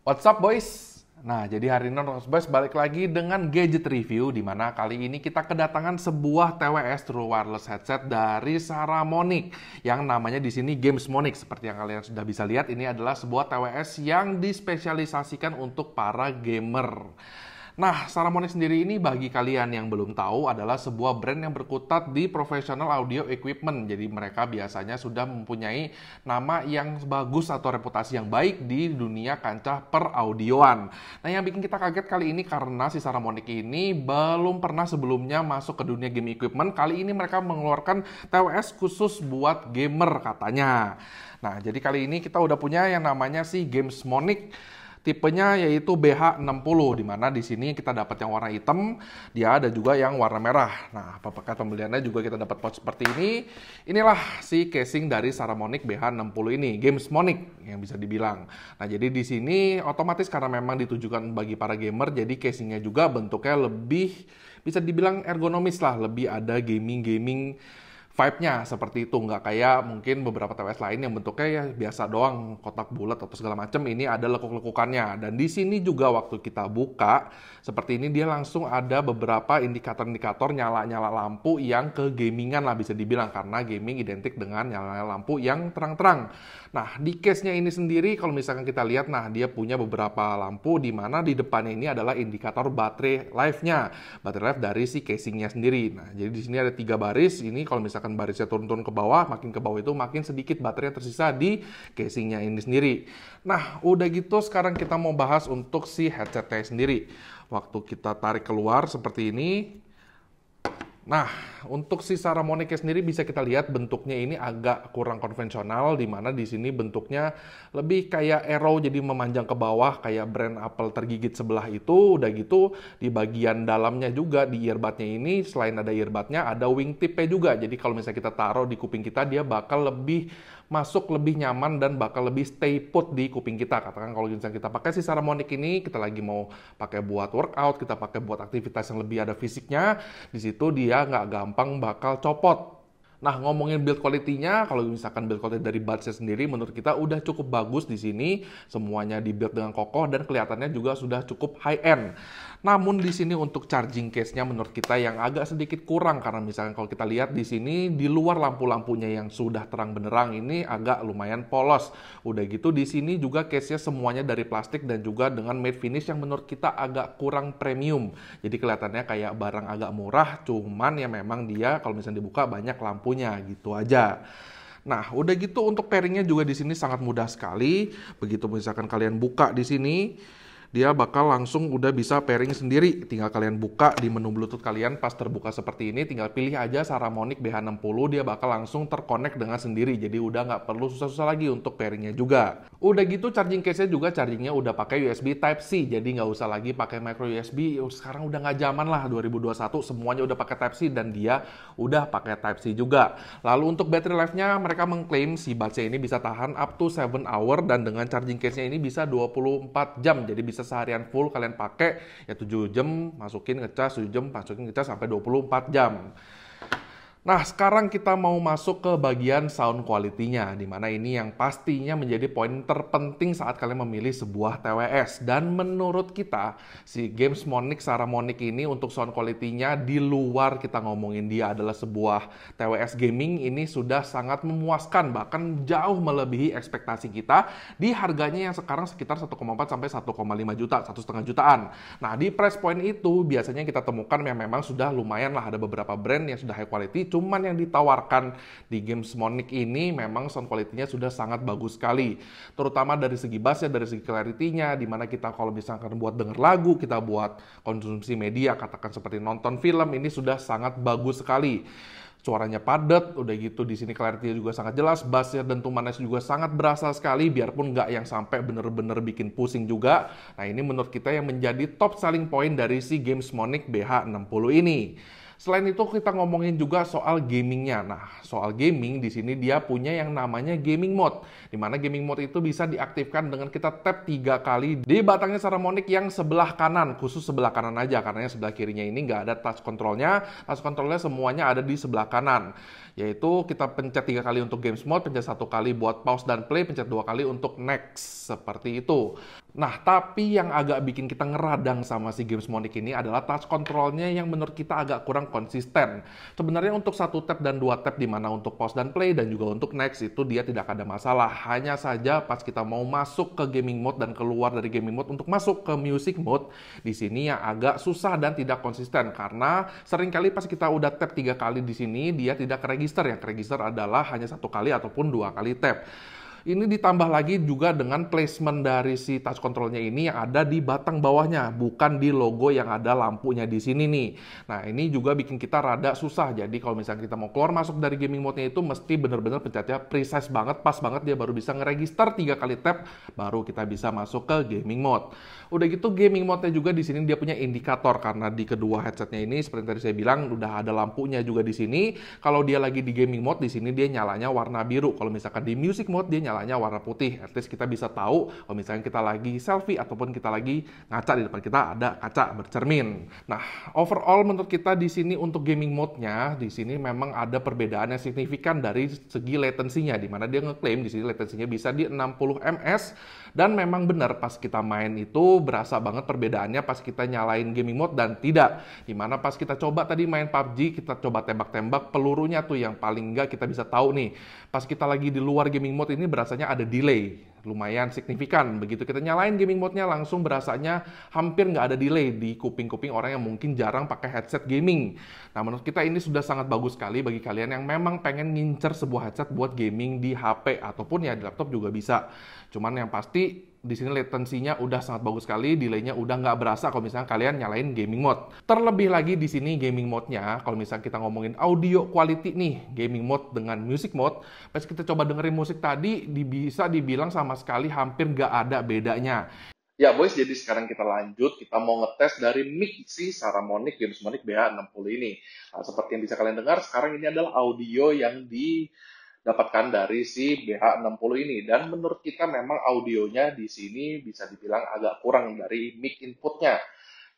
What's up boys? Nah, jadi hari ini Boys balik lagi dengan gadget review di mana kali ini kita kedatangan sebuah TWS True Wireless Headset dari Saramonic yang namanya di sini Gamesmonic. Seperti yang kalian sudah bisa lihat, ini adalah sebuah TWS yang dispesialisasikan untuk para gamer. Nah, Saramonic sendiri ini bagi kalian yang belum tahu adalah sebuah brand yang berkutat di professional audio equipment. Jadi mereka biasanya sudah mempunyai nama yang bagus atau reputasi yang baik di dunia kancah peraudioan. Nah, yang bikin kita kaget kali ini karena si Saramonic ini belum pernah sebelumnya masuk ke dunia game equipment. Kali ini mereka mengeluarkan TWS khusus buat gamer katanya. Nah, jadi kali ini kita udah punya yang namanya si Gamesmonic. Tipenya yaitu BH60, di mana di sini kita dapat yang warna hitam, dia ada juga yang warna merah. Nah, paket pembeliannya juga kita dapat pouch seperti ini. Inilah si casing dari Saramonic BH60 ini, Gamesmonic yang bisa dibilang. Nah, jadi di sini otomatis karena memang ditujukan bagi para gamer, jadi casingnya juga bentuknya lebih bisa dibilang ergonomis lah, lebih ada gaming vibe-nya seperti itu, nggak kayak mungkin beberapa TWS lain yang bentuknya ya biasa doang, kotak bulat atau segala macam. Ini ada lekuk-lekukannya. Dan di sini juga waktu kita buka seperti ini, dia langsung ada beberapa indikator-indikator nyala-nyala lampu yang ke gamingan lah bisa dibilang, karena gaming identik dengan nyala lampu yang terang-terang. Nah, di case-nya ini sendiri kalau misalkan kita lihat, nah dia punya beberapa lampu di mana di depannya ini adalah indikator baterai life-nya, baterai life dari si casing-nya sendiri. Nah, jadi di sini ada 3 baris. Ini kalau misalkan barisnya turun-turun ke bawah, makin ke bawah itu makin sedikit baterai yang tersisa di casingnya ini sendiri. Nah, udah gitu sekarang kita mau bahas untuk si headsetnya sendiri. Waktu kita tarik keluar seperti ini. Nah, untuk si Saramonic sendiri bisa kita lihat bentuknya ini agak kurang konvensional, di mana di sini bentuknya lebih kayak arrow, jadi memanjang ke bawah kayak brand Apple tergigit sebelah itu. Udah gitu di bagian dalamnya juga di earbudnya ini, selain ada earbudnya ada wingtipnya juga. Jadi kalau misalnya kita taruh di kuping kita, dia bakal lebih masuk, lebih nyaman dan bakal lebih stay put di kuping kita. Katakan kalau misalnya kita pakai si Saramonic ini, kita lagi mau pakai buat workout, kita pakai buat aktivitas yang lebih ada fisiknya, di situ dia nggak gampang bakal copot. Nah, ngomongin build quality-nya, kalau misalkan build quality dari buds sendiri menurut kita udah cukup bagus di sini. Semuanya dibuild dengan kokoh dan kelihatannya juga sudah cukup high end. Namun di sini untuk charging case-nya menurut kita yang agak sedikit kurang, karena misalkan kalau kita lihat di sini di luar lampu-lampunya yang sudah terang benderang ini agak lumayan polos. Udah gitu di sini juga case-nya semuanya dari plastik dan juga dengan matte finish yang menurut kita agak kurang premium. Jadi kelihatannya kayak barang agak murah, cuman ya memang dia kalau misalnya dibuka banyak lampunya gitu aja. Nah, udah gitu untuk pairingnya juga di sini sangat mudah sekali. Begitu misalkan kalian buka di sini, dia bakal langsung udah bisa pairing sendiri. Tinggal kalian buka di menu Bluetooth kalian, pas terbuka seperti ini, tinggal pilih aja Saramonic BH60, dia bakal langsung terkonek dengan sendiri. Jadi udah nggak perlu susah-susah lagi untuk pairingnya juga. Udah gitu charging case-nya juga chargingnya udah pakai USB Type-C, jadi nggak usah lagi pakai micro USB. Sekarang udah nggak zaman lah, 2021 semuanya udah pakai Type-C dan dia udah pakai Type-C juga. Lalu untuk battery life-nya, mereka mengklaim si baterai ini bisa tahan up to 7 hour dan dengan charging case-nya ini bisa 24 jam. Jadi bisa seharian full kalian pakai ya 7 jam masukin ngecas, 7 jam masukin ngecas sampai 24 jam. Nah, sekarang kita mau masuk ke bagian sound quality-nya, di mana ini yang pastinya menjadi poin terpenting saat kalian memilih sebuah TWS. Dan menurut kita, si Gamesmonic Saramonic ini untuk sound quality-nya di luar kita ngomongin dia adalah sebuah TWS gaming, ini sudah sangat memuaskan, bahkan jauh melebihi ekspektasi kita di harganya yang sekarang sekitar 1,4 sampai 1,5 juta, 1,5 jutaan. Nah, di price point itu biasanya kita temukan yang memang sudah lumayan lah, ada beberapa brand yang sudah high quality. Cuman yang ditawarkan di Gamesmonic ini memang sound quality-nya sudah sangat bagus sekali. Terutama dari segi bass-nya, dari segi clarity-nya, dimana kita kalau misalkan buat denger lagu, kita buat konsumsi media, katakan seperti nonton film, ini sudah sangat bagus sekali. Suaranya padat, udah gitu di sini clarity juga sangat jelas, bass-nya dentumannya juga sangat berasa sekali, biarpun nggak yang sampai bener-bener bikin pusing juga. Nah, ini menurut kita yang menjadi top selling point dari si Gamesmonic BH60 ini. Selain itu kita ngomongin juga soal gamingnya. Nah, soal gaming di sini dia punya yang namanya gaming mode, di mana gaming mode itu bisa diaktifkan dengan kita tap 3 kali di batangnya Saramonic yang sebelah kanan, khusus sebelah kanan aja, karena yang sebelah kirinya ini nggak ada touch controlnya. Touch controlnya semuanya ada di sebelah kanan, yaitu kita pencet 3 kali untuk games mode, pencet 1 kali buat pause dan play, pencet 2 kali untuk next, seperti itu. Nah, tapi yang agak bikin kita ngeradang sama si Gamesmonic ini adalah touch controlnya yang menurut kita agak kurang konsisten. Sebenarnya untuk 1 tap dan 2 tap di mana untuk pause dan play dan juga untuk next itu dia tidak ada masalah. Hanya saja pas kita mau masuk ke gaming mode dan keluar dari gaming mode untuk masuk ke music mode, di sini yang agak susah dan tidak konsisten karena seringkali pas kita udah tap 3 kali di sini dia tidak register. Yang register adalah hanya 1 kali ataupun 2 kali tap. Ini ditambah lagi juga dengan placement dari si touch controlnya ini yang ada di batang bawahnya, bukan di logo yang ada lampunya di sini nih. Nah, ini juga bikin kita rada susah. Jadi kalau misalnya kita mau keluar masuk dari gaming mode-nya itu mesti bener-bener pencetnya precise banget, pas banget dia baru bisa ngeregister 3 kali tap, baru kita bisa masuk ke gaming mode. Udah gitu gaming mode-nya juga di sini dia punya indikator karena di kedua headsetnya ini seperti tadi saya bilang udah ada lampunya juga di sini. Kalau dia lagi di gaming mode di sini dia nyalanya warna biru. Kalau misalkan di music mode dia nyalanya warna putih. At least kita bisa tahu kalau misalnya kita lagi selfie ataupun kita lagi ngaca, di depan kita ada kaca bercermin. Nah, overall menurut kita di sini untuk gaming mode-nya di sini memang ada perbedaan yang signifikan dari segi latensinya, di mana dia ngeklaim di sini latensinya bisa di 60 ms dan memang benar pas kita main itu berasa banget perbedaannya pas kita nyalain gaming mode dan tidak. Dimana pas kita coba tadi main PUBG, kita coba tembak-tembak pelurunya tuh yang paling enggak kita bisa tahu nih. Pas kita lagi di luar gaming mode ini berasanya ada delay. Lumayan signifikan. Begitu kita nyalain gaming mode-nya langsung berasanya hampir nggak ada delay di kuping-kuping orang yang mungkin jarang pakai headset gaming. Nah, menurut kita ini sudah sangat bagus sekali bagi kalian yang memang pengen ngincer sebuah headset buat gaming di HP ataupun ya di laptop juga bisa. Cuman yang pasti di sini latensinya udah sangat bagus sekali, delay-nya udah nggak berasa kalau misalnya kalian nyalain gaming mode. Terlebih lagi di sini gaming mode-nya, kalau misalnya kita ngomongin audio quality nih, gaming mode dengan music mode, pas kita coba dengerin musik tadi, bisa dibilang sama sekali hampir nggak ada bedanya. Ya boys, jadi sekarang kita lanjut, kita mau ngetes dari mic si Saramonic Gamesmonic BH60 ini. Nah, seperti yang bisa kalian dengar, sekarang ini adalah audio yang dapatkan dari si BH60 ini, dan menurut kita memang audionya di sini bisa dibilang agak kurang dari mic inputnya.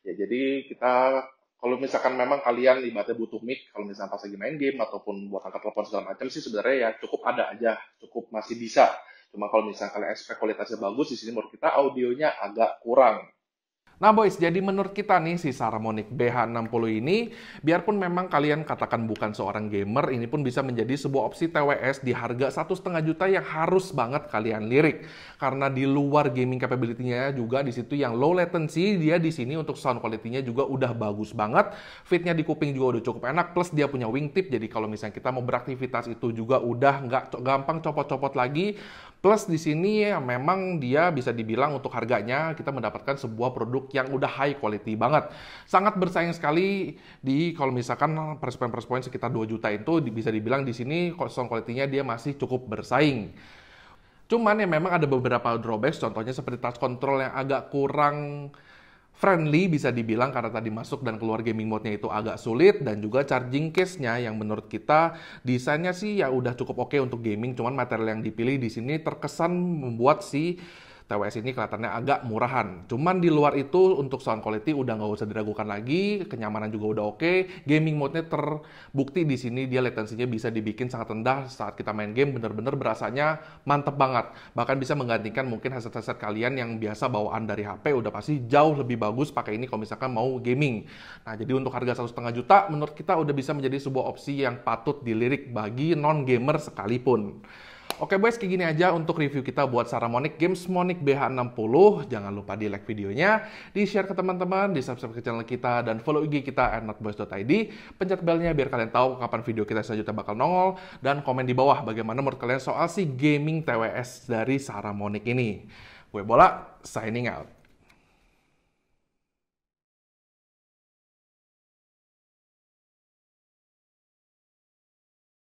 Ya, jadi kita kalau misalkan memang kalian ibaratnya butuh mic, kalau misalnya pas lagi main game ataupun buat angkat telepon segala macam sih sebenarnya ya cukup ada aja, cukup masih bisa. Cuma kalau misalnya kalian expect kualitasnya bagus, di sini menurut kita audionya agak kurang. Nah boys, jadi menurut kita nih si Saramonic BH60 ini, biarpun memang kalian katakan bukan seorang gamer, ini pun bisa menjadi sebuah opsi TWS di harga 1,5 juta yang harus banget kalian lirik. Karena di luar gaming capability-nya juga di situ yang low latency, dia di sini untuk sound quality-nya juga udah bagus banget. Fit-nya di kuping juga udah cukup enak, plus dia punya wingtip, jadi kalau misalnya kita mau beraktivitas itu juga udah nggak gampang copot-copot lagi. Plus di sini ya memang dia bisa dibilang untuk harganya kita mendapatkan sebuah produk yang udah high quality banget. Sangat bersaing sekali di kalau misalkan price point sekitar 2 juta itu bisa dibilang di sini sound quality-nya dia masih cukup bersaing. Cuman ya memang ada beberapa drawbacks, contohnya seperti touch control yang agak kurang friendly bisa dibilang karena tadi masuk dan keluar gaming mode-nya itu agak sulit, dan juga charging case-nya yang menurut kita desainnya sih ya udah cukup oke untuk gaming, cuman material yang dipilih di sini terkesan membuat si TWS ini kelihatannya agak murahan. Cuman di luar itu untuk sound quality udah nggak usah diragukan lagi, kenyamanan juga udah oke. Gaming mode-nya terbukti di sini dia latensinya bisa dibikin sangat rendah saat kita main game, bener-bener berasanya mantep banget. Bahkan bisa menggantikan mungkin headset-headset kalian yang biasa bawaan dari HP udah pasti jauh lebih bagus pakai ini kalau misalkan mau gaming. Nah, jadi untuk harga 1,5 juta menurut kita udah bisa menjadi sebuah opsi yang patut dilirik bagi non-gamer sekalipun. Oke boys, kayak gini aja untuk review kita buat Saramonic Gamesmonic BH60. Jangan lupa di like videonya, di share ke teman-teman, di subscribe ke channel kita, dan follow IG kita @notboys.id. Pencet belnya biar kalian tahu kapan video kita selanjutnya bakal nongol, dan komen di bawah bagaimana menurut kalian soal si gaming TWS dari Saramonic ini. Gue Bola, signing out.